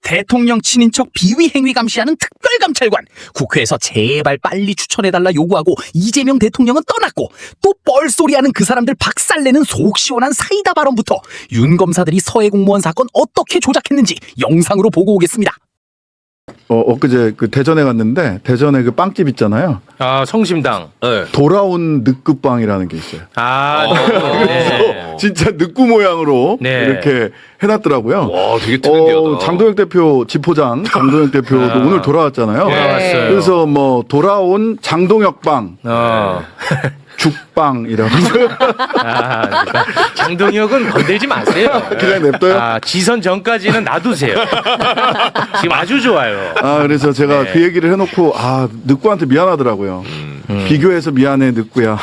대통령 친인척 비위 행위 감시하는 특별감찰관. 국회에서 제발 빨리 추천해달라 요구하고 이재명 대통령은 떠났고 또 뻘소리하는 그 사람들 박살내는 속 시원한 사이다 발언부터 윤 검사들이 서해 공무원 사건 어떻게 조작했는지 영상으로 보고 오겠습니다. 엊그제 그 대전에 갔는데 대전에 그 빵집 있잖아요. 아, 성심당. 네. 돌아온 늑구빵이라는 게 있어요. 아, 네. 진짜 늑구 모양으로 네. 이렇게 해놨더라고요. 와, 되게 트렌디하다. 장동혁 대표 지포장 장동혁 대표도 오늘 돌아왔잖아요. 돌아왔어요. 그래서 뭐 돌아온 장동혁 빵, 죽빵이라고 아, 그러니까 장동혁은 건들지 마세요. 그냥 냅둬요. 아, 지선 전까지는 놔두세요. 지금 아주 좋아요. 그래서 제가 그 얘기를 해놓고 늑구한테 미안하더라고요. 비교해서 미안해 늑구야.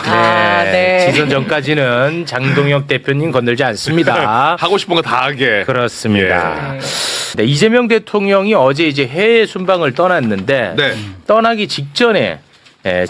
네. 지선 전까지는 장동혁 대표님 건들지 않습니다. 하고 싶은 거 다 하게. 그렇습니다. 네, 이재명 대통령이 어제 이제 해외 순방을 떠났는데 네. 떠나기 직전에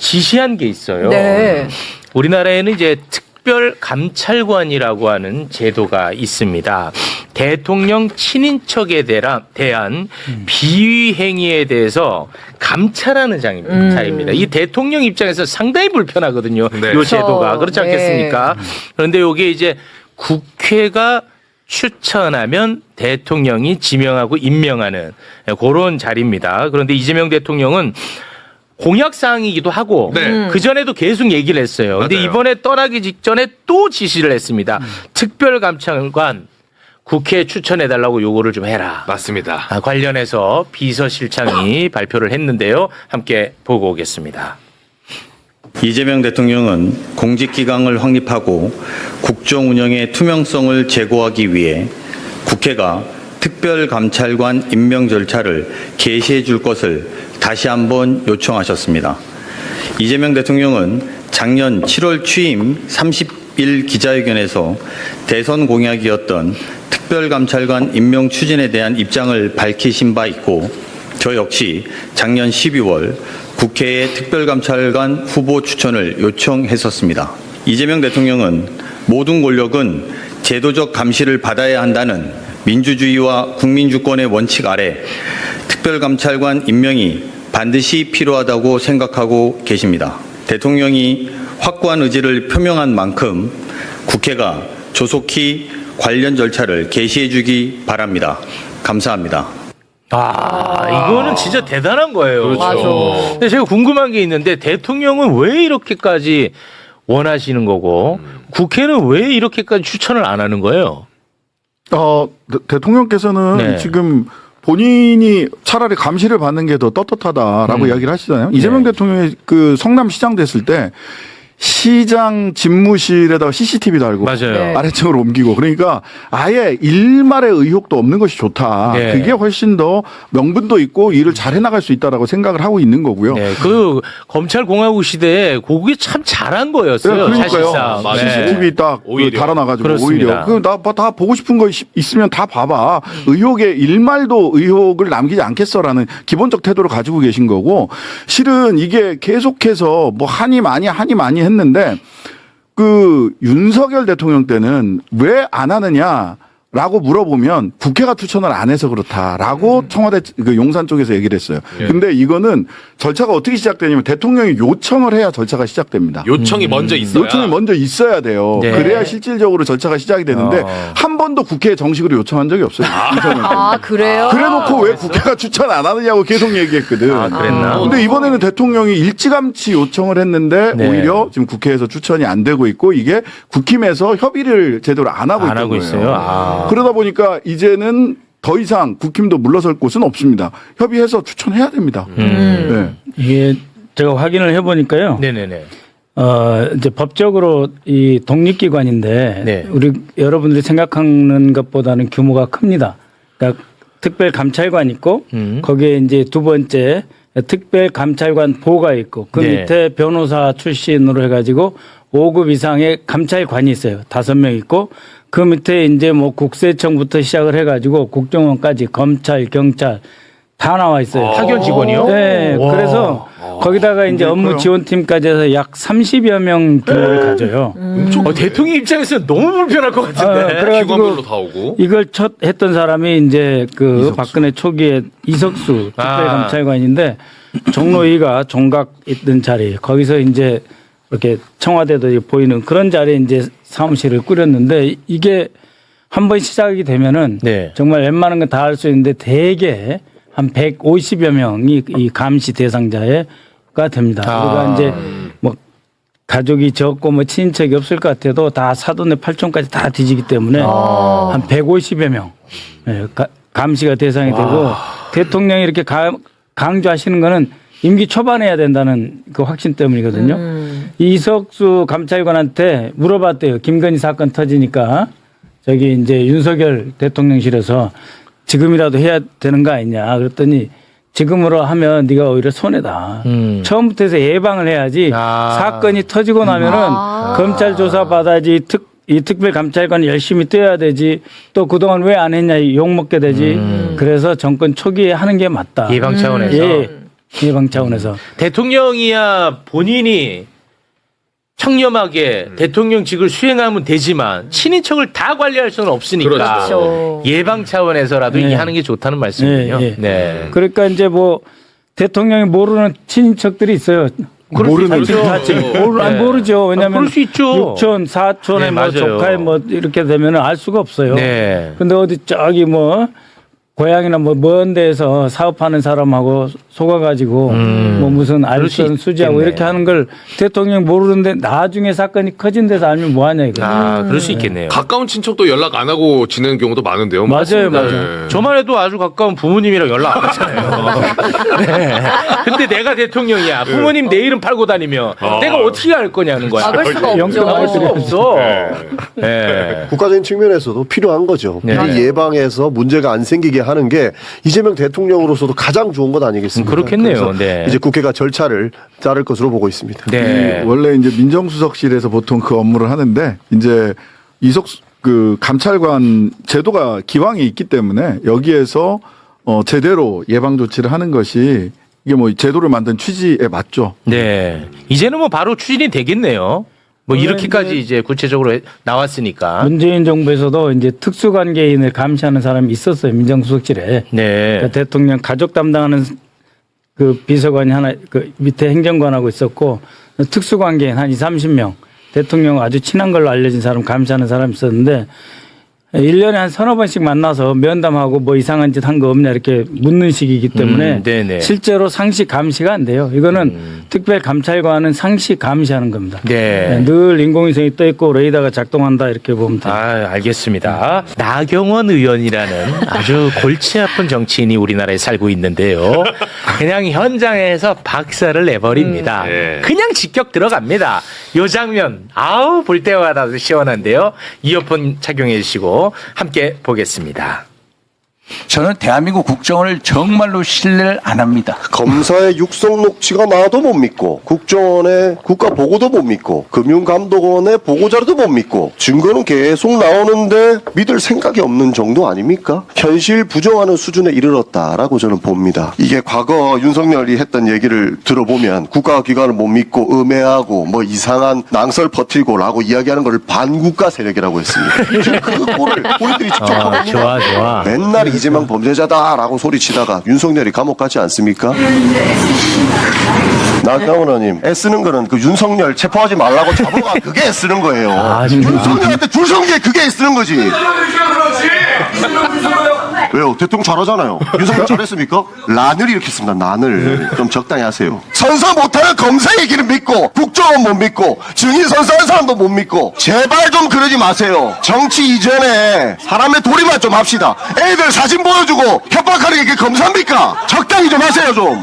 지시한 게 있어요. 네. 우리나라에는 이제 특별 감찰관이라고 하는 제도가 있습니다. 대통령 친인척에 대한 비위 행위에 대해서 감찰하는 자리입니다. 이 대통령 입장에서 상당히 불편하거든요. 네. 이 제도가 그렇지 네. 않겠습니까? 그런데 이게 이제 국회가 추천하면 대통령이 지명하고 임명하는 그런 자리입니다. 그런데 이재명 대통령은 공약사항이기도 하고 네. 그전에도 계속 얘기를 했어요. 근데 맞아요. 이번에 떠나기 직전에 또 지시를 했습니다. 특별감찰관 국회에 추천해달라고 요구를 좀 해라. 맞습니다. 관련해서 비서실장이 발표를 했는데요. 함께 보고 오겠습니다. 이재명 대통령은 공직기강을 확립하고 국정 운영의 투명성을 제고하기 위해 국회가 특별감찰관 임명 절차를 개시해 줄 것을 다시 한번 요청하셨습니다. 이재명 대통령은 작년 7월 취임 30일 기자회견에서 대선 공약이었던 특별감찰관 임명 추진에 대한 입장을 밝히신 바 있고 저 역시 작년 12월 국회에 특별감찰관 후보 추천을 요청했었습니다. 이재명 대통령은 모든 권력은 제도적 감시를 받아야 한다는 민주주의와 국민주권의 원칙 아래 특별감찰관 임명이 반드시 필요하다고 생각하고 계십니다. 대통령이 확고한 의지를 표명한 만큼 국회가 조속히 관련 절차를 개시해 주기 바랍니다. 감사합니다. 이거는 진짜 대단한 거예요. 그렇죠. 맞아. 근데 제가 궁금한 게 있는데 대통령은 왜 이렇게까지 원하시는 거고 국회는 왜 이렇게까지 추천을 안 하는 거예요? 대통령께서는 네. 지금 본인이 차라리 감시를 받는 게 더 떳떳하다라고 이야기를 하시잖아요. 이재명 대통령이 그 성남시장 됐을 때 시장 집무실에다가 CCTV도 달고 맞아요. 네. 아래층으로 옮기고 그러니까 아예 일말의 의혹도 없는 것이 좋다. 네. 그게 훨씬 더 명분도 있고 일을 잘 해나갈 수 있다라고 생각을 하고 있는 거고요. 네, 그 검찰공화국 시대에 그게 참 잘한 거였어요. 그러니까요. 사실상. 맞아요. CCTV 딱 오히려. 달아놔가지고 그렇습니다. 오히려 다 보고 싶은 거 있으면 다 봐봐. 의혹에 일말도 의혹을 남기지 않겠어라는 기본적 태도를 가지고 계신 거고 실은 이게 계속해서 뭐 한이 많이 했는데 그 윤석열 대통령 때는 왜 안 하느냐? 라고 물어보면 국회가 추천을 안 해서 그렇다라고 청와대 그 용산 쪽에서 얘기를 했어요. 근데 이거는 절차가 어떻게 시작되냐면 대통령이 요청을 해야 절차가 시작됩니다. 요청이 먼저 있어야. 요청이 먼저 있어야 돼요. 네. 그래야 실질적으로 절차가 시작이 되는데 한 번도 국회에 정식으로 요청한 적이 없어요. 아, 그래요? 그래놓고 왜 국회가 추천 안 하느냐고 계속 얘기했거든. 그랬나? 근데 이번에는 대통령이 일찌감치 요청을 했는데 네. 오히려 지금 국회에서 추천이 안 되고 있고 이게 국힘에서 협의를 제대로 안 하고 안 있는 하고 거예요. 있어요. 그러다 보니까 이제는 더 이상 국힘도 물러설 곳은 없습니다. 협의해서 추천해야 됩니다. 네. 이게 제가 확인을 해보니까요. 네네네. 이제 법적으로 이 독립기관인데 네. 우리 여러분들이 생각하는 것보다는 규모가 큽니다. 그러니까 특별감찰관 있고 거기에 이제 두 번째 특별감찰관 보가 있고 그 네. 밑에 변호사 출신으로 해가지고 5급 이상의 감찰관이 있어요. 5명 있고 그 밑에 이제 뭐 국세청부터 시작을 해가지고 국정원까지 검찰, 경찰 다 나와 있어요. 파견 직원이요? 네. 와. 그래서 거기다가 이제 업무 지원팀까지 해서 약 30여 명 규모를 가져요. 대통령 입장에서는 너무 불편할 것 같은데. 그래가지고 기관별로 다 오고. 이걸 첫 했던 사람이 이제 그 박근혜 초기에 이석수 특별감찰관인데 종로위가 종각 있던 자리 거기서 이제 이렇게 청와대도 보이는 그런 자리에 이제 사무실을 꾸렸는데 이게 한번 시작이 되면은 네. 정말 웬만한 건 다 할 수 있는데 대개 한 150여 명이 이 감시 대상자가 됩니다. 그러니까 이제 뭐 가족이 적고 뭐 친인척이 없을 것 같아도 다 사돈의 팔촌까지 다 뒤지기 때문에 한 150여 명 감시가 대상이 되고 대통령이 이렇게 강조하시는 거는 임기 초반에 해야 된다는 그 확신 때문이거든요. 이석수 감찰관한테 물어봤대요. 김건희 사건 터지니까 저기 이제 윤석열 대통령실에서 지금이라도 해야 되는 거 아니냐 그랬더니 지금으로 하면 네가 오히려 손해다. 처음부터 해서 예방을 해야지 사건이 터지고 나면은 검찰 조사 받아야지 이 특별감찰관이 열심히 뛰어야 되지 또 그동안 왜 안 했냐 욕먹게 되지. 그래서 정권 초기에 하는 게 맞다. 예방 차원에서. 예, 예방 차원에서. 대통령이야 본인이 청렴하게 대통령직을 수행하면 되지만 친인척을 다 관리할 수는 없으니까 그렇죠. 예방 차원에서라도 이게 하는 게 좋다는 말씀이군요. 예, 예. 네. 그러니까 이제 뭐 대통령이 모르는 친인척들이 있어요. 모르는 모르죠. 왜냐하면 그럴 수 있죠. 육촌, 사촌의 네, 뭐 맞아요. 조카의 뭐 이렇게 되면 알 수가 없어요. 네. 근데 어디 저기 뭐 고향이나 뭐 먼 데에서 사업하는 사람하고 속아가지고 뭐 무슨 알선 수지하고 있겠네. 이렇게 하는 걸 대통령이 모르는데 나중에 사건이 커진 데서 알면 뭐하냐 이거. 그럴 수 있겠네요. 가까운 친척도 연락 안 하고 지내는 경우도 많은데요. 맞아요, 네. 맞아요. 저만 해도 아주 가까운 부모님이랑 연락 안 하잖아요. 네. 근데 내가 대통령이야. 부모님 내 이름 팔고 다니면 내가 어떻게 알 거냐는 거야. 막을 수가 영끌 없죠. 알 수가 없어. 네. 국가적인 측면에서도 필요한 거죠. 네. 미리 예방해서 문제가 안 생기게 하는 게 이재명 대통령으로서도 가장 좋은 것 아니겠습니까? 그렇겠네요. 그래서 네. 이제 국회가 절차를 따를 것으로 보고 있습니다. 네. 원래 이제 민정수석실에서 보통 그 업무를 하는데 이제 그 감찰관 제도가 기왕에 있기 때문에 여기에서 제대로 예방 조치를 하는 것이 이게 뭐 제도를 만든 취지에 맞죠. 네. 이제는 뭐 바로 추진이 되겠네요. 뭐 이렇게까지 이제 구체적으로 나왔으니까. 문재인 정부에서도 이제 특수관계인을 감시하는 사람이 있었어요. 민정수석실에. 네. 그러니까 대통령 가족 담당하는 그 비서관이 하나 그 밑에 행정관하고 있었고 특수관계인 한 20-30명 대통령 아주 친한 걸로 알려진 사람 감시하는 사람이 있었는데 1년에 한 서너 번씩 만나서 면담하고 뭐 이상한 짓 한 거 없냐 이렇게 묻는 식이기 때문에 네네. 실제로 상시 감시가 안 돼요. 이거는 특별감찰관은 상시 감시하는 겁니다. 네. 늘 인공위성이 떠 있고 레이더가 작동한다 이렇게 보면 돼요. 알겠습니다. 나경원 의원이라는 아주 골치 아픈 정치인이 우리나라에 살고 있는데요. 그냥 현장에서 박살을 내버립니다. 그냥 직격 들어갑니다. 요 장면, 볼 때마다 시원한데요. 이어폰 착용해 주시고 함께 보겠습니다. 저는 대한민국 국정원을 정말로 신뢰를 안 합니다. 검사의 육성 녹취가 나와도 못 믿고 국정원의 국가 보고도 못 믿고 금융감독원의 보고자료도 못 믿고 증거는 계속 나오는데 믿을 생각이 없는 정도 아닙니까? 현실 부정하는 수준에 이르렀다라고 저는 봅니다. 이게 과거 윤석열이 했던 얘기를 들어보면 국가기관을 못 믿고 음해하고 뭐 이상한 낭설 퍼뜨리고라고 이야기하는 걸 반국가 세력이라고 했습니다. 지금 그 꼴을 우리들이 직접 하고 좋아. 맨날 이재명 범죄자다라고 소리치다가 윤석열이 감옥 가지 않습니까? 나경원 의원님 애쓰는 거는 그 윤석열 체포하지 말라고 잡아가 그게 애쓰는 거예요. 윤석열한테 줄 선 게 그게 애쓰는 거지. 왜요? 대통령 잘하잖아요. 윤석열 잘했습니까? 란을 일으켰습니다. 란을 좀 적당히 하세요. 선서 못하는 검사 얘기는 믿고 국정원 못 믿고 증인 선서하는 사람도 못 믿고 제발 좀 그러지 마세요. 정치 이전에 사람의 도리만 좀 합시다. 애들 사진 보여주고 협박하는 게 그게 검사입니까? 적당히 좀 하세요 좀.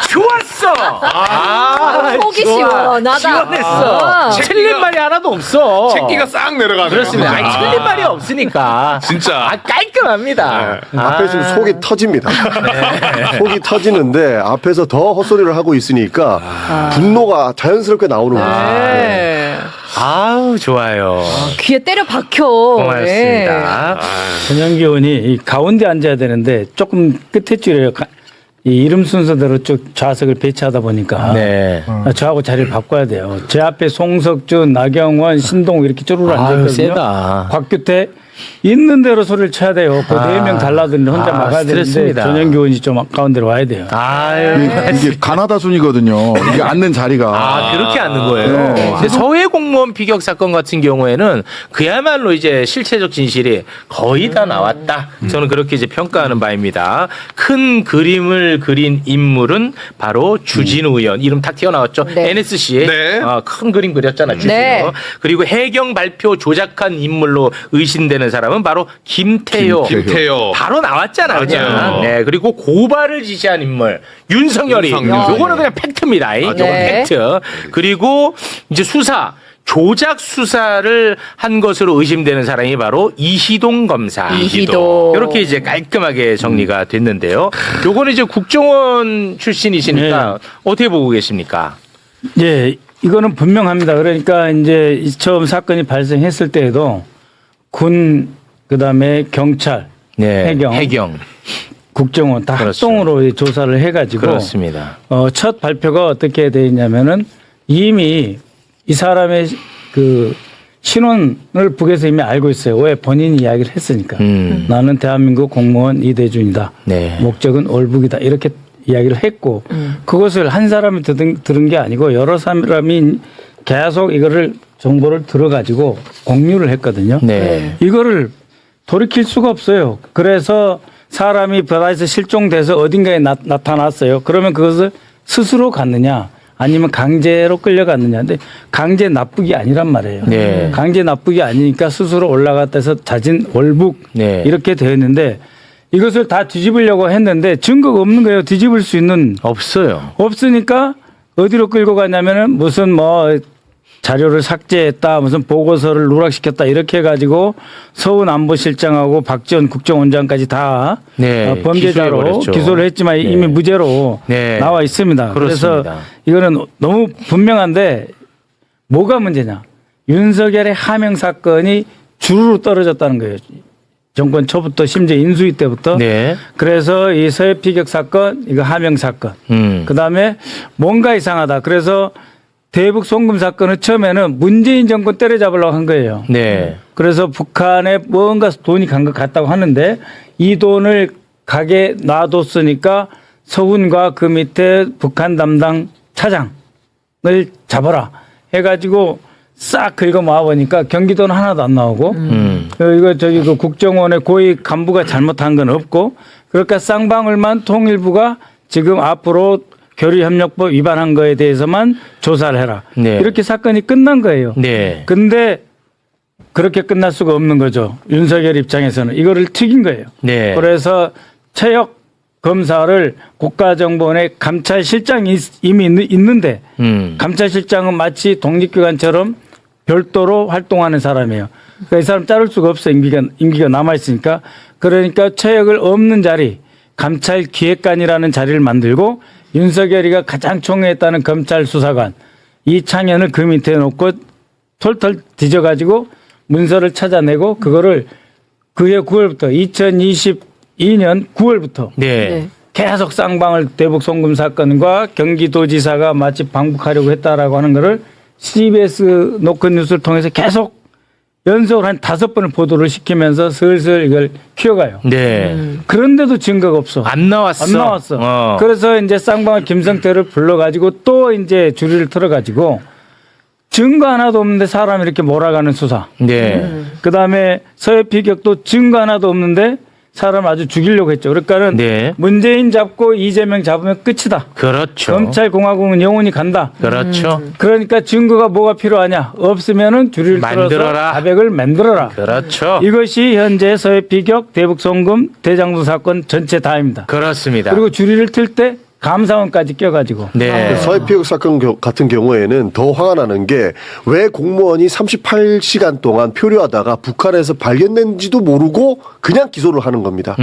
좋았어. 속이 시원하다. 시원했어. 틀린 말이 하나도 없어. 채기가 싹 내려가네요. 그렇습니다. 틀린 말이 없으니까. 진짜. 깔끔합니다. 앞에 지금 속이 터집니다. 속이 터지는데 앞에서 더 헛소리를 하고 있으니까 분노가 자연스럽게 나오는 거죠. 네. 아우 좋아요. 귀에 때려 박혀. 고맙습니다. 전영기 의원이 이 가운데 앉아야 되는데 조금 끝에 줄에 이 이름 순서대로 쭉 좌석을 배치하다 보니까 네. 저하고 자리를 바꿔야 돼요. 제 앞에 송석준, 나경원, 신동 이렇게 쪼르르 아유, 앉아있거든요. 세다. 곽규태 있는 대로 소리를 쳐야 돼요. 그 4명 달라드는데 혼자 막아야 되는데 스트레스입니다. 전영기 의원이 좀 가운데로 와야 돼요. 아유. 이게 가나다 순이거든요. 이게 앉는 자리가. 아, 그렇게 앉는 거예요. 네. 근데 서해 공무원 피격 사건 같은 경우에는 그야말로 이제 실체적 진실이 거의 다 나왔다. 저는 그렇게 이제 평가하는 바입니다. 큰 그림을 그린 인물은 바로 주진우 의원. 이름 탁 튀어나왔죠. 네. NSC에 네. 큰 그림 그렸잖아. 주진우. 네. 그리고 해경 발표 조작한 인물로 의심되는 사람은 바로 김태효. 김태효. 바로 나왔잖아. 그냥. 맞아요. 네. 그리고 고발을 지시한 인물 윤석열이. 윤석열. 요거는 그냥 팩트입니다. 요건 네. 팩트. 그리고 이제 수사. 조작 수사를 한 것으로 의심되는 사람이 바로 이희동 검사. 이희동. 이렇게 이제 깔끔하게 정리가 됐는데요. 요거는 이제 국정원 출신이시니까 어떻게 보고 계십니까? 예, 이거는 분명합니다. 그러니까 이제 처음 사건이 발생했을 때에도 군, 그다음에 경찰, 네. 해경. 국정원 다 그렇죠. 합동으로 조사를 해가지고 그렇습니다. 첫 발표가 어떻게 돼 있냐면은 이미 이 사람의 그 신원을 북에서 이미 알고 있어요. 왜 본인이 이야기를 했으니까. 나는 대한민국 공무원 이대준이다. 네. 목적은 월북이다. 이렇게 이야기를 했고 그것을 한 사람이 들은 게 아니고 여러 사람이 계속 이거를 정보를 들어가지고 공유를 했거든요. 네. 이거를 돌이킬 수가 없어요. 그래서 사람이 바다에서 실종돼서 어딘가에 나타났어요. 그러면 그것을 스스로 갔느냐 아니면 강제로 끌려갔느냐. 근데 강제 납북이 아니란 말이에요. 네. 강제 납북이 아니니까 스스로 올라갔다 해서 자진 월북 네. 이렇게 되어 있는데 이것을 다 뒤집으려고 했는데 증거가 없는 거예요. 뒤집을 수 있는. 없어요. 없으니까 어디로 끌고 가냐면은 무슨 뭐 자료를 삭제했다, 무슨 보고서를 누락시켰다 이렇게 해가지고 서훈 안보실장하고 박지원 국정원장까지 다 네, 범죄자로 기소해버렸죠. 기소를 했지만 네. 이미 무죄로 네. 나와 있습니다. 그렇습니다. 그래서 이거는 너무 분명한데 뭐가 문제냐? 윤석열의 하명 사건이 주르르 떨어졌다는 거예요. 정권 초부터 심지어 인수위 때부터. 네. 그래서 이 서해 피격 사건, 이거 하명 사건. 그다음에 뭔가 이상하다. 그래서 대북 송금 사건은 처음에는 문재인 정권 때려잡으려고 한 거예요. 네. 그래서 북한에 뭔가 돈이 간 것 같다고 하는데 이 돈을 가게 놔뒀으니까 서훈과 그 밑에 북한 담당 차장을 잡아라 해가지고 싹 긁어 모아보니까 경기도는 하나도 안 나오고 이거 저기 그 국정원의 고위 간부가 잘못한 건 없고 그러니까 쌍방울만 통일부가 지금 앞으로 교류협력법 위반한 거에 대해서만 조사를 해라. 네. 이렇게 사건이 끝난 거예요. 네. 근데 그렇게 끝날 수가 없는 거죠. 윤석열 입장에서는 이거를 튀긴 거예요. 네. 그래서 최혁 검사를 국가정보원의 감찰실장이 이미 있는데 감찰실장은 마치 독립기관처럼 별도로 활동하는 사람이에요. 그러니까 이 사람 자를 수가 없어. 임기가 남아있으니까. 그러니까 최혁을 없는 자리 감찰기획관이라는 자리를 만들고 윤석열이가 가장 총애했다는 검찰수사관 이창현을 그 밑에 놓고 털털 뒤져가지고 문서를 찾아내고 그거를 그해 9월부터 2022년 9월부터 네. 계속 쌍방울 대북 송금 사건과 경기도지사가 마치 방북하려고 했다라고 하는 거를 CBS 노컷 뉴스를 통해서 계속 연속으로 한 5번을 보도를 시키면서 슬슬 이걸 키워가요. 네. 그런데도 증거가 없어. 안 나왔어. 안 나왔어. 그래서 이제 쌍방울 김성태를 불러가지고 또 이제 주리를 틀어가지고 증거 하나도 없는데 사람 이렇게 몰아가는 수사. 네. 그 다음에 서해 피격도 증거 하나도 없는데 사람 아주 죽이려고 했죠. 그러니까는 네. 문재인 잡고 이재명 잡으면 끝이다. 그렇죠. 검찰공화국은 영원히 간다. 그렇죠. 그러니까 증거가 뭐가 필요하냐? 없으면은 주리를 틀어서 만들어라. 자백을 만들어라. 그렇죠. 이것이 현재 서해 피격, 대북 송금, 대장동 사건 전체 다입니다. 그렇습니다. 그리고 주리를 틀 때 감사원까지 껴가지고. 네. 사회피해 사건 같은 경우에는 더 화가 나는 게 왜 공무원이 38시간 동안 표류하다가 북한에서 발견된지도 모르고 그냥 기소를 하는 겁니다.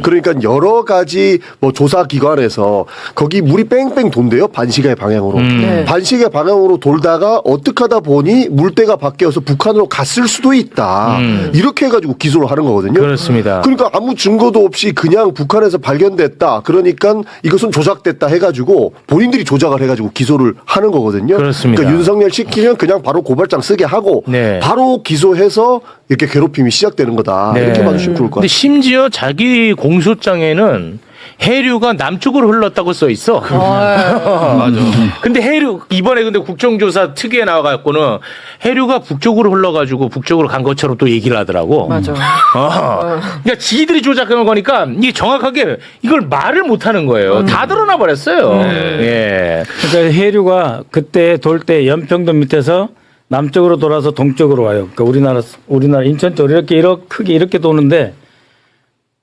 그러니까 여러 가지 뭐 조사기관에서 거기 물이 뺑뺑 돈대요. 반시계 방향으로. 네. 반시계 방향으로 돌다가 어떻게 하다 보니 물때가 바뀌어서 북한으로 갔을 수도 있다. 이렇게 해가지고 기소를 하는 거거든요. 그렇습니다. 그러니까 아무 증거도 없이 그냥 북한에서 발견됐다. 그러니까 이것은 조작됐다 해가지고 본인들이 조작을 해가지고 기소를 하는 거거든요. 그렇습니다. 그러니까 윤석열 시키면 그냥 바로 고발장 쓰게 하고 네. 바로 기소해서 이렇게 괴롭힘이 시작되는 거다. 네. 이렇게 봐주시면 좋을 것 근데 같아요. 심지어 자기 공소장에는 해류가 남쪽으로 흘렀다고 써 있어. 맞아. 근데 해류 이번에 근데 국정조사 특위에 나와갖고는 해류가 북쪽으로 흘러가지고 북쪽으로 간 것처럼 또 얘기를 하더라고. 맞아. 그러니까 지들이 조작한 거니까 이게 정확하게 이걸 말을 못하는 거예요. 다 드러나 버렸어요. 예. 그러니까 해류가 그때 돌 때 연평도 밑에서 남쪽으로 돌아서 동쪽으로 와요. 그러니까 우리나라 인천 쪽 이렇게 크게 이렇게 도는데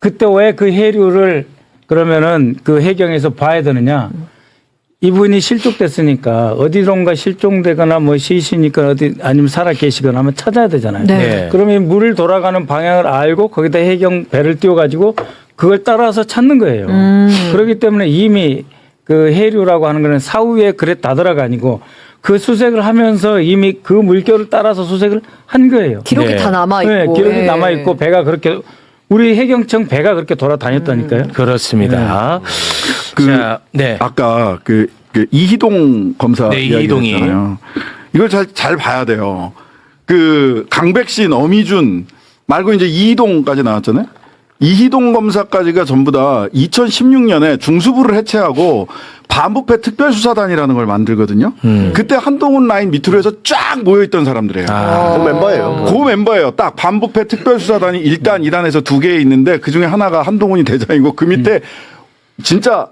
그때 왜 그 해류를 그러면은 그 해경에서 봐야 되느냐? 이분이 실종됐으니까 어디론가 실종되거나 뭐 시시니까 어디 아니면 살아 계시거나 하면 찾아야 되잖아요. 네. 네. 그러면 물 돌아가는 방향을 알고 거기다 해경 배를 띄워가지고 그걸 따라서 찾는 거예요. 그렇기 때문에 이미 그 해류라고 하는 거는 사후에 그래 다더라가 아니고 그 수색을 하면서 이미 그 물결을 따라서 수색을 한 거예요. 기록이 네. 다 남아 있고. 네, 기록이 남아 있고 배가 그렇게 우리 해경청 배가 그렇게 돌아다녔다니까요. 그렇습니다. 자, 네. 아까 그 이희동 검사 네, 이희동이. 이야기했잖아요. 이걸 잘 봐야 돼요. 그 강백신, 어미준 말고 이제 이희동까지 나왔잖아요. 이희동 검사까지가 전부 다 2016년에 중수부를 해체하고 반부패 특별수사단이라는 걸 만들거든요. 그때 한동훈 라인 밑으로 해서 쫙 모여있던 사람들이에요. 그 멤버예요. 그 멤버예요. 딱 반부패 특별수사단이 1단, 2단에서 2개 있는데 그중에 하나가 한동훈이 대장이고 그 밑에 진짜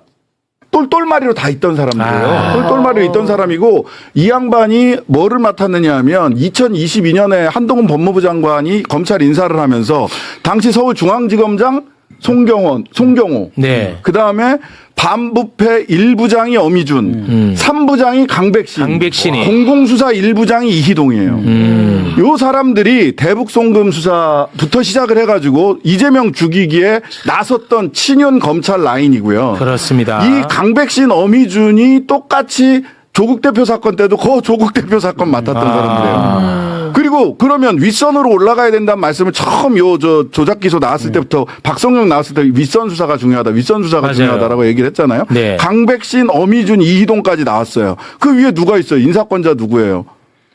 똘똘마리로 다 있던 사람들이에요. 똘똘마리로 있던 사람이고 이 양반이 뭐를 맡았느냐 하면 2022년에 한동훈 법무부 장관이 검찰 인사를 하면서 당시 서울중앙지검장 송경호. 네. 그 다음에 반부패 1부장이 어미준, 3부장이 강백신이, 공공수사 1부장이 이희동이에요. 요 사람들이 대북 송금 수사부터 시작을 해가지고 이재명 죽이기에 나섰던 친윤 검찰 라인이고요. 그렇습니다. 이 강백신, 어미준이 똑같이 조국 대표 사건 때도 그 조국 대표 사건 맡았던 사람들이에요. 그리고 그러면 윗선으로 올라가야 된다는 말씀을 처음 조작 기소 나왔을 때부터 박성용 나왔을 때 윗선 수사가 중요하다. 윗선 수사가 맞아요. 중요하다라고 얘기를 했잖아요. 네. 강백신, 어미준, 이희동까지 나왔어요. 그 위에 누가 있어요? 인사권자 누구예요?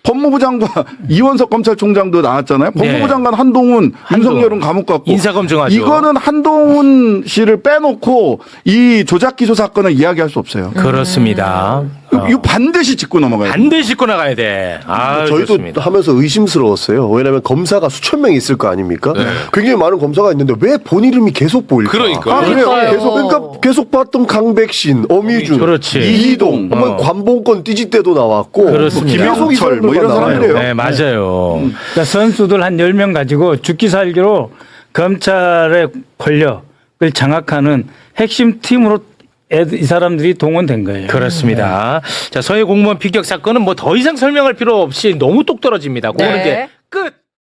법무부 장관 이원석 검찰총장도 나왔잖아요. 법무부 네. 장관 한동훈, 윤석열은 감옥 갔고 인사검증하죠. 이거는 한동훈 씨를 빼놓고 이 조작 기소 사건을 이야기할 수 없어요. 그렇습니다. 이거 반드시 짚고 넘어가야 돼요. 반드시 짚고 나가야 돼. 저희도 좋습니다. 하면서 의심스러웠어요. 왜냐하면 검사가 수천 명이 있을 거 아닙니까? 굉장히 많은 검사가 있는데 왜 본 이름이 계속 보일까? 그러니까. 그러니까 계속 봤던 강백신, 어미준, 그렇지. 이희동, 뭐 관봉권 띠지 때도 나왔고, 그렇습니다. 계속 이 김영철 뭐 이런 사람들만 나와요. 사람들이에요. 네, 맞아요. 그러니까 선수들 한 10명 가지고 죽기 살기로 검찰의 권력을 장악하는 핵심 팀으로 이 사람들이 동원된 거예요. 그렇습니다. 자, 서해 공무원 피격 사건은 뭐 더 이상 설명할 필요 없이 너무 똑 떨어집니다. 그거는 네. 이제 끝.